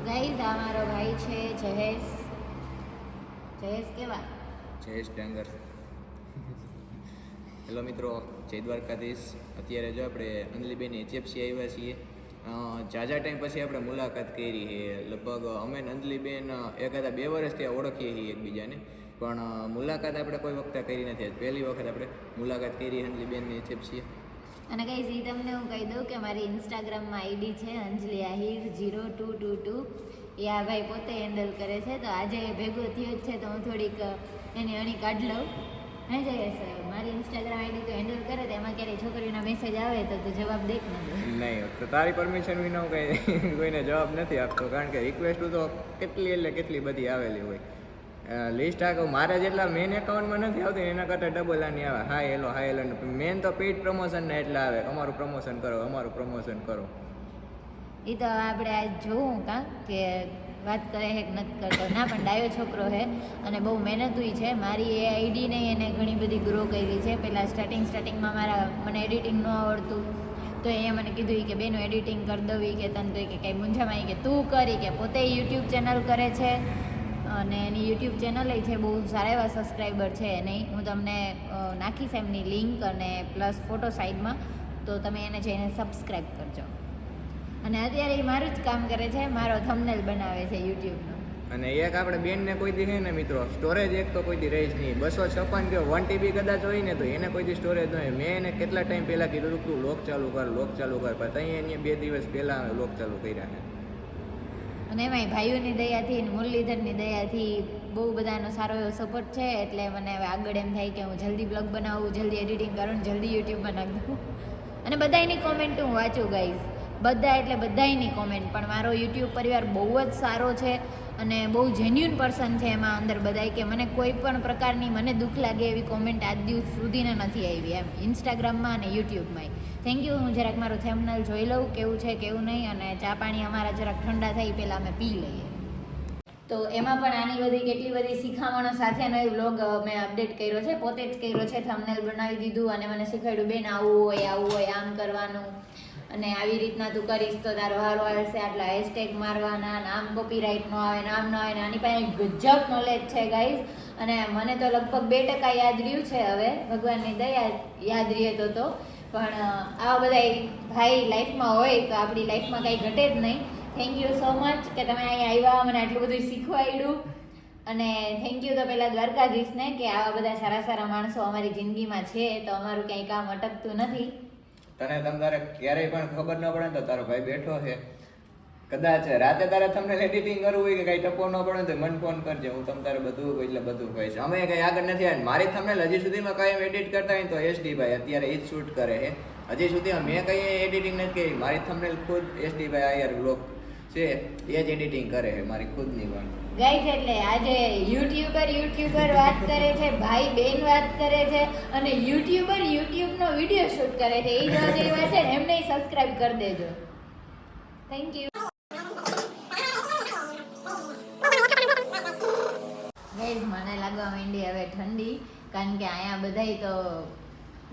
Guys આ મારો ભાઈ છે જયેશ. જયેશ કેવા? જયેશ ડાંગર. હેલો મિત્રો, જય દ્વારકાધીશ. અત્યારે જો આપણે અંજલીબેન એચએફસી આવ્યા છીએ. ઝાઝા ટાઈમ પછી આપણે મુલાકાત કરી છે. લગભગ અમે અંજલીબેન એકાદા 2 વર્ષથી ઓળખીએ છીએ એકબીજાને, પણ મુલાકાત આપણે કોઈ વખતે કરી નથી. પહેલી વખત આપણે મુલાકાત કરી અંજલીબેનની એચએફસી. અને ગાઈઝ એ તમને હું કહી દઉં કે મારી ઇન્સ્ટાગ્રામમાં આઈડી છે અંજલી આહિર 0222. એ આ ભાઈ પોતે હેન્ડલ કરે છે, તો આજે ભેગો થયો જ છે તો હું થોડીક એની અણી કાઢ લઉં. હે જયેશ, મારી ઇન્સ્ટાગ્રામ આઈડી તો હેન્ડલ કરે તો એમાં ક્યારેય છોકરીઓના મેસેજ આવે તો તું જવાબ દે કે ન દે? નહીં, તો તારી પરમિશન વિના હું કંઈ કોઈને જવાબ નથી આપતો, કારણ કે રિક્વેસ્ટ તો કેટલી બધી આવેલી હોય. લિસ્ટ આ મારે જેટલા મેન એકાઉન્ટમાં નથી આવતી એના કરતાં ડબલ આની આવે. હાય હેલો મેન તો પેઇડ પ્રમોશનના એટલા આવે, અમારું પ્રમોશન કરો. એ તો આપણે આજ જોવું કાં કે વાત કરે હે કે નથી કરતો. ના, પણ ડાયો છોકરો છે અને બહુ મહેનતુય છે. મારી એ આઈડી નહીં એને ઘણી બધી ગ્રો કરી છે. પહેલાં સ્ટાર્ટિંગમાં મને એડિટિંગ ન આવડતું, તો એ મને કીધું કે બેનું એડિટિંગ કરી દઉં કે તને તો કે કંઈ મૂંઝામાં કે તું કરી કે પોતે યુટ્યુબ ચેનલ કરે છે અને એની યુટ્યુબ ચેનલ છે, બહુ સારા એવા સબસ્ક્રાઈબર છે. નહીં, હું તમને નાખીશ એમની લિંક અને પ્લસ ફોટો સાઈડમાં, તો તમે એને જઈને સબસ્ક્રાઈબ કરજો. અને અત્યારે એ મારું જ કામ કરે છે, મારો થંબનેલ બનાવે છે યુટ્યુબનો. અને એક આપણે બેનને કોઈ દી છે ને મિત્રો, સ્ટોરેજ એક તો કોઈ દી રહીશ નહીં. 256 કે 1 TB કદાચ હોય ને તો એને કોઈ દી સ્ટોરેજ ન હોય. મેં એને કેટલા ટાઈમ પહેલાં કીધું હતું તું લોક ચાલુ કર, પણ ત્યાં એને 2 દિવસ પહેલાં અમે લોક ચાલુ કર્યા છે. અને એમાંય ભાઈઓની દયાથી અને મુરલીધરની દયાથી બહુ બધાનો સારો એવો સપોર્ટ છે. એટલે મને હવે આગળ એમ થાય કે હું જલ્દી બ્લોગ બનાવું, જલ્દી એડિટિંગ કરું, જલ્દી યુટ્યુબમાં નાખી દઉં. અને બધાની કોમેન્ટ હું વાંચું ગાઈઝ, બધાની કોમેન્ટ. પણ મારો યુટ્યુબ પરિવાર બહુ જ સારો છે અને બહુ જેન્યુન પર્સન છે એમાં અંદર બધાય, કે મને કોઈ પણ પ્રકારની મને દુઃખ લાગે એવી કોમેન્ટ આજ દિવસ સુધીને નથી આવી એમ, ઇન્સ્ટાગ્રામમાં અને યુટ્યુબમાં. Thank you. હું જરાક મારું થેમ્બનેલ જોઈ લઉં કેવું છે કેવું નહીં, અને ચા પાણી અમારા જરાક ઠંડા થાય પહેલાં અમે પી લઈએ. તો એમાં પણ આની બધી કેટલી બધી શિખામણો સાથેનો એ વ્લોગ મેં અપડેટ કર્યો છે, પોતે જ કર્યો છે. થંબનેલ બનાવી દીધું અને મને શીખવાડ્યું બેન આવું હોય આમ કરવાનું, અને આવી રીતના તું કરીશ તો તારો હારો આવશે, આટલા હેશટેગ મારવાના, નામ કોપીરાઇટ ન આવે, નામ ન આવે. આની પાસે ગજબ નોલેજ છે ગાઈઝ. અને મને તો લગભગ 2% યાદ રહ્યું છે. હવે ભગવાનની દયા યાદ રહે તો પણ આવા બધા ભાઈ લાઈફમાં હોય તો આપણી લાઈફમાં કંઈ ઘટે જ નહીં. થેન્ક યુ સો મચ કે તમે અહીંયા આવ્યા, મને આટલું બધું શીખવાડ્યું. અને થેન્ક યુ તો પહેલાં દ્વારકાધીશને કે આવા બધા સારા માણસો અમારી જિંદગીમાં છે, તો અમારું ક્યાંય કામ અટકતું નથી. તને તમારે ક્યારેય પણ ખબર ન પડે તો તારો ભાઈ બેઠો છે. કદાચ રાતે તારે તમને એડિટિંગ કરવું હોય કે કઈ ટપો ન પડે તો મને ફોન કરજે, હું તમારે બધું કહીશ. અમે કઈ આગળ નથી આવ્યા. મારી થંબનેલ હજી સુધીમાં કાંઈ એડિટ કરતા હોય તો SD ભાઈ અત્યારે એ જ શૂટ કરે છે. હજી સુધીમાં મેં કઈ એડિટિંગ નથી કરી. મારી થંબનેલ ખુદ SD ભાઈ આયર બ્લોગ છે એ જ એડિટિંગ કરે છે, મારી ખુદની પણ. ગાઈઝ, એટલે આજે યુટ્યુબર વાત કરે છે, ભાઈ બેન વાત કરે છે, અને યુટ્યુબનો વિડીયો શૂટ કરે છે. એ જોવા જેવી વાત છે ને, એમને સબસ્ક્રાઇબ કરી દેજો. Thank you guys. મને લાગવા માંડી હવે ઠંડી, કારણ કે અહીંયા બધાય તો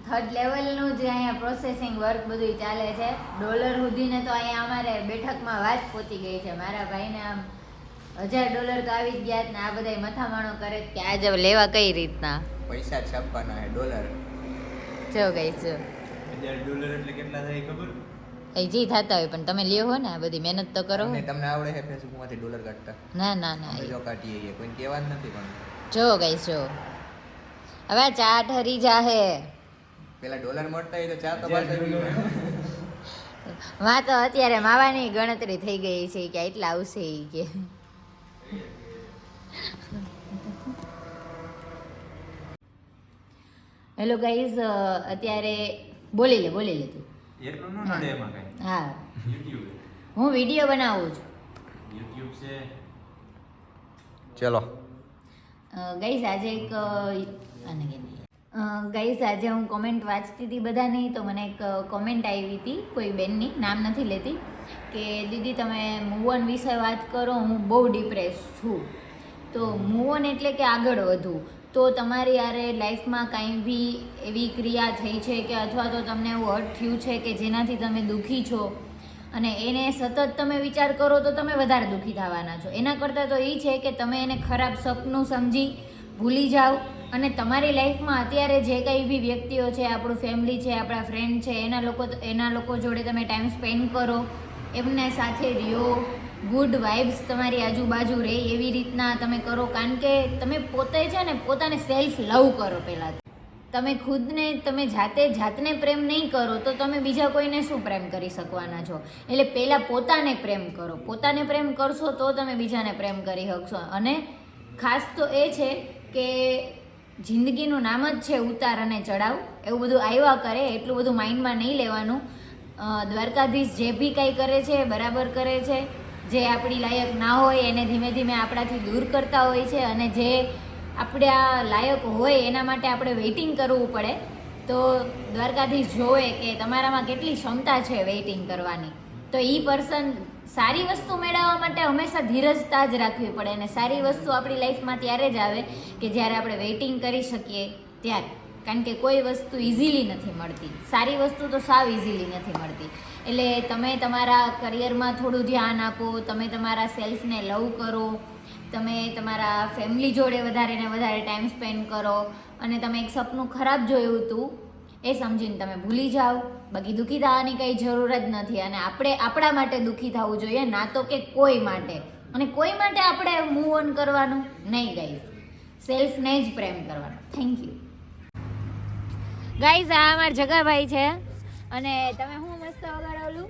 3rd લેવલનું જ અહીંયા પ્રોસેસિંગ વર્ક બધું ચાલે છે. ડોલર સુધીને તો અહીંયા અમારે બેઠકમાં વાત પહોંચી ગઈ છે. મારા ભાઈને આમ $1000 તો આવી જ ગયા ને આ બધા મથામણો કરે કે આજે લેવા કઈ રીતના પૈસા છાપવાના છે, ડોલર. જો ગઈ જો $1000 એટલે કેટલા થાય ખબર? એ જી થતા હોય, પણ તમે લ્યો હો ને, આ બધી મહેનત તો કરો. તમને આવડે છે ફેસબુકમાંથી ડોલર કાઢતા? ના જો કાઢીએ કોઈ કહેવા જ નથી. પણ જો ગઈ જો હવે ચા ઠરી જાહે. પેલા ડોલર મળતા હોય તો ચા તો પાછળ માં તો અત્યારે માવાની ગણતરી થઈ ગઈ છે કે એટલા આવશે ઈ કે. હેલો ગાઈઝ, અત્યારે બોલી લે તું. એટલું ન નડે એમાં કઈ. હા, YouTube હું વિડીયો બનાવું છું. YouTube છે. ચલો ગાઈઝ, આજે એક ગાઈઝ આજે હું કોમેન્ટ વાંચતી હતી બધાની, તો મને એક કોમેન્ટ આવી હતી કોઈ બેનની, નામ નથી લેતી, કે દીદી તમે મૂવ ઓન વિશે વાત કરો, હું બહુ ડિપ્રેસ છું. તો મૂવ ઓન એટલે કે આગળ વધવું. તો તમારી યારે લાઈફમાં કાંઈ બી એવી ક્રિયા થઈ છે કે અથવા તો તમને એવું હર્ટ થયું છે કે જેનાથી તમે દુઃખી છો અને એને સતત તમે વિચાર કરો તો તમે વધારે દુઃખી થવાના છો. એના કરતાં તો એ છે કે તમે એને ખરાબ સપનું સમજી ભૂલી જાઓ અને તમારી લાઈફમાં અત્યારે જે કંઈ બી વ્યક્તિઓ છે, આપણું ફેમિલી છે, આપણા ફ્રેન્ડ છે, એના લોકો જોડે તમે ટાઈમ સ્પેન્ડ કરો, એમને સાથે રહ્યો, ગુડ વાઇબ્સ તમારી આજુબાજુ રહે એવી રીતના તમે કરો. કારણ કે તમે પોતે છે ને પોતાને સેલ્ફ લવ કરો. પહેલાં તમે ખુદને તમે જાતને પ્રેમ નહીં કરો તો તમે બીજા કોઈને શું પ્રેમ કરી શકવાના છો. એટલે પહેલાં પોતાને પ્રેમ કરો. પોતાને પ્રેમ કરશો તો તમે બીજાને પ્રેમ કરી શકશો. અને ખાસ તો એ છે કે જિંદગીનું નામ જ છે ઉતાર અને ચડાવ. એવું બધું આવ્યા કરે, એટલું બધું માઇન્ડમાં નહીં લેવાનું. દ્વારકાધીશ જે બી કાંઈ કરે છે બરાબર કરે છે. જે આપણી લાયક ના હોય એને ધીમે ધીમે આપણાથી દૂર કરતા હોય છે, અને જે આપણા લાયક હોય એના માટે આપણે વેઇટિંગ કરવું પડે. તો દ્વારકાધીશ જોવે કે તમારામાં કેટલી ક્ષમતા છે વેઇટિંગ કરવાની. તો એ પર્સન સારી વસ્તુ મેળવવા માટે હંમેશા ધીરજતા જ રાખવી પડે. અને સારી વસ્તુ આપણી લાઈફમાં ત્યારે જ આવે કે જ્યારે આપણે વેઇટિંગ કરી શકીએ ત્યારે. કારણ કે કોઈ વસ્તુ ઇઝીલી નથી મળતી. સારી વસ્તુ તો સાવ ઇઝીલી નથી મળતી. એટલે તમે તમારા કરિયરમાં થોડું ધ્યાન આપો, તમે તમારા સેલ્ફને લવ કરો, તમે તમારા ફેમિલી જોડે વધારે ને વધારે ટાઈમ સ્પેન્ડ કરો, અને તમે એક સપનું ખરાબ જોયું હતું એ સમજીને તમે ભૂલી જાઓ. બાકી દુઃખી થવાની કંઈ જરૂર જ નથી. અને આપણે આપણા માટે દુઃખી થવું જોઈએ, ના તો કે કોઈ માટે. અને કોઈ માટે આપણે મૂવ ઓન કરવાનું નહીં ગાઈઝ. સેલ્ફને જ પ્રેમ કરવાનો. Thank you guys. આ અમારા જગાભાઈ છે અને તમે શું મસ્ત વગાડોલું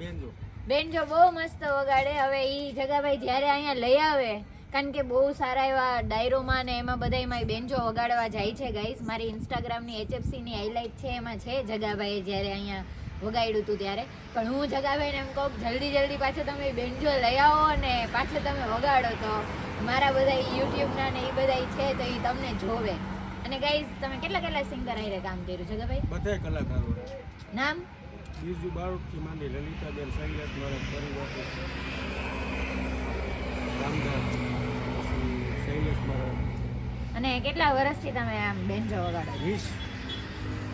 બેનજો બહુ મસ્ત વગાડે. હવે એ જગાભાઈ જ્યારે અહીંયા લઈ આવે, કારણ કે બહુ સારા એવા ડાયરોમાં ને એમાં બધામાં બેનજો વગાડવા જાય છે ગાઈઝ. મારી ઇન્સ્ટાગ્રામની HFCની હાઇલાઇટ છે, એમાં છે જગાભાઈએ જ્યારે અહીંયા વગાડ્યું હતું ત્યારે. પણ હું જગાભાઈને એમ કહું જલ્દી પાછો તમે બેનજો લઈ આવો અને પાછો તમે વગાડો તો મારા બધા યુટ્યુબના ને એ બધા છે તો એ તમને જોવે. અને ગાઈઝ તમે કેટલા સિંગર આઈને કામ કર્યું છે ભાઈ? બધા કલાકારો. નામ? બીજુ બાળકથી માંડી લલિતાબેન, શૈલેષ મારા પરિવાર, રામદાસ, શૈલેષ મારા. અને કેટલા વર્ષથી તમે આમ બેનજો વગાડો? 20.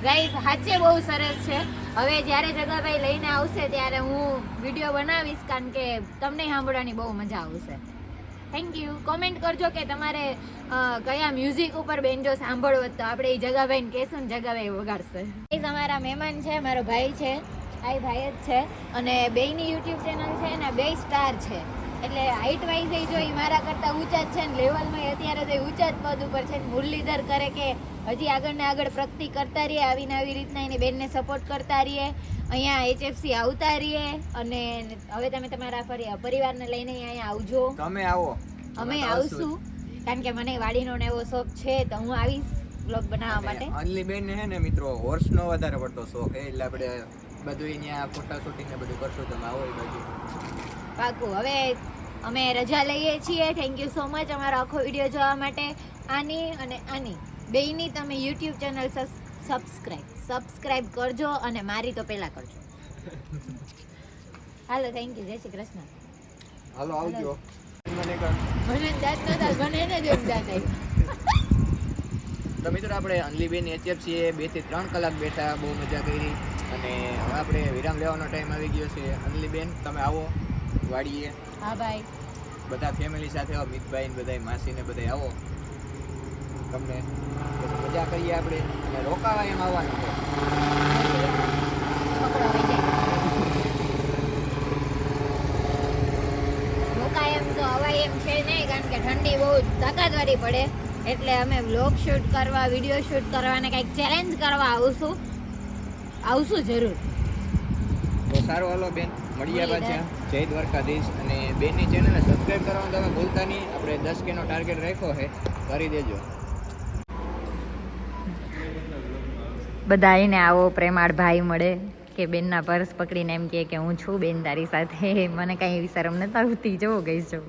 ગાઈઝ સાચે બહુ સરસ છે. હવે જ્યારે જગાભાઈ લઈને આવશે ત્યારે હું વિડીયો બનાવીશ, કારણ કે તમને સાંભળવાની બહુ મજા આવશે. Thank you. કોમેન્ટ કરજો કે તમારે કયા મ્યુઝિક ઉપર બેનજો સાંભળવો, તો આપણે એ જગાભાઈને કહેશું ને જગાભાઈ વગાડશે. એ અમારા મહેમાન છે, મારો ભાઈ છે, આ ભાઈ જ છે. અને બેયની યુટ્યુબ ચેનલ છે ને 2 સ્ટાર છે. એટલે હાઇટ વાઇઝ એ જો એ મારા કરતાં ઊંચા જ છે ને લેવલમાં અત્યારે તો ઊંચા જ પદ ઉપર છે. મુરલીધર કરે કે હજી આગળ ને આગળ પ્રગતિ કરતા રહીએ, આવીને આવી રીતના એની બેનને સપોર્ટ કરતા રહીએ, અહીંયા HFC આવતા રહીએ. અને હવે તમે તમારા પરિવારને લઈને અહીંયા આવજો. તમે આવો, અમે આવશું, કારણ કે મને વાડીનો ને એવો શોખ છે તો હું આવીશ બ્લોગ બનાવવા માટે. અનલી બેન ને હે ને મિત્રો હોર્સનો વધારે પડતો શોખ હે, એટલે આપણે બધું અહીંયા ફોટા શૂટિંગ ને બધું કરશું. તમે આવો એ બાજુ પાકું. હવે અમે રજા લઈએ છીએ. થેન્ક યુ સો મચ અમારો આખો વિડીયો જોવા માટે. આની અને આની બેયની તમે યુટ્યુબ ચેનલ સબસ્ક્રાઇબ કરજો, અને મારી તો પહેલા કરજો. હાલો, થેન્ક યુ. જય શ્રી કૃષ્ણ. હાલો આવજો. મને મને દાંત નતા બને ને જેમ દાંત આવ્યું. તો મિત્રો આપણે અનલીબેન HFC 2 થી 3 કલાક બેઠા, બહુ મજા કરી. અને હવે આપણે વિરામ લેવાનો ટાઈમ આવી ગયો છે. અનલીબેન તમે આવો વાડીએ. હા ભાઈ, બધા ફેમિલી સાથે આવો, મિતભાઈ ને બધા માસી ને બધા આવો, તમને મજા કરીએ આપણે. અને રોકાવા એમ આવવાનું છે. છોકરો આવી જાય. રોકાય એમ તો હવાય એમ છે નહીં, કારણ કે ઠંડી બહુ તાકાતવાળી પડે. એટલે અમે વ્લોગ શૂટ કરવા, વિડીયો શૂટ કરવા અને કંઈક ચેલેન્જ કરવા આવશું જરૂર. તો સારું, હાલો બેન મળીએ પાછા. જય દ્વારકાધીશ. અને બેનની ચેનલને સબસ્ક્રાઇબ કરવાનું તમે ભૂલતા નહીં. આપણે 10K નો ટાર્ગેટ રાખ્યો છે, કરી દેજો. બધા એને આવો પ્રેમાળ ભાઈ મળે કે બેનના પર્સ પકડીને એમ કે હું છું બેન તારી સાથે. મને કાંઈ એવી શરમ નથી આવતી. જવો ગઈ જો.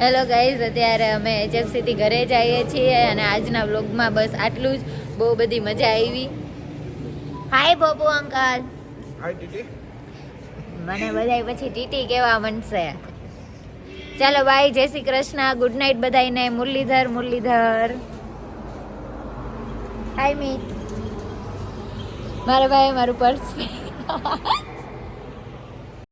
હેલો ગાઈઝ, અત્યારે અમે HFC થી ઘરે જઈએ છીએ અને આજના વ્લોગમાં બસ આટલું જ. બહુ બધી મજા આવી. હાય બોબુ અંકલ. હાય ટીટી. મને બધાય પછી ટીટી કહેવા માંડશે. ચાલો બાય, જય શ્રી કૃષ્ણ, ગુડ નાઇટ બધાયને. મુરલીધર. હાય મીત. મારા ભાઈ મારું પર્સ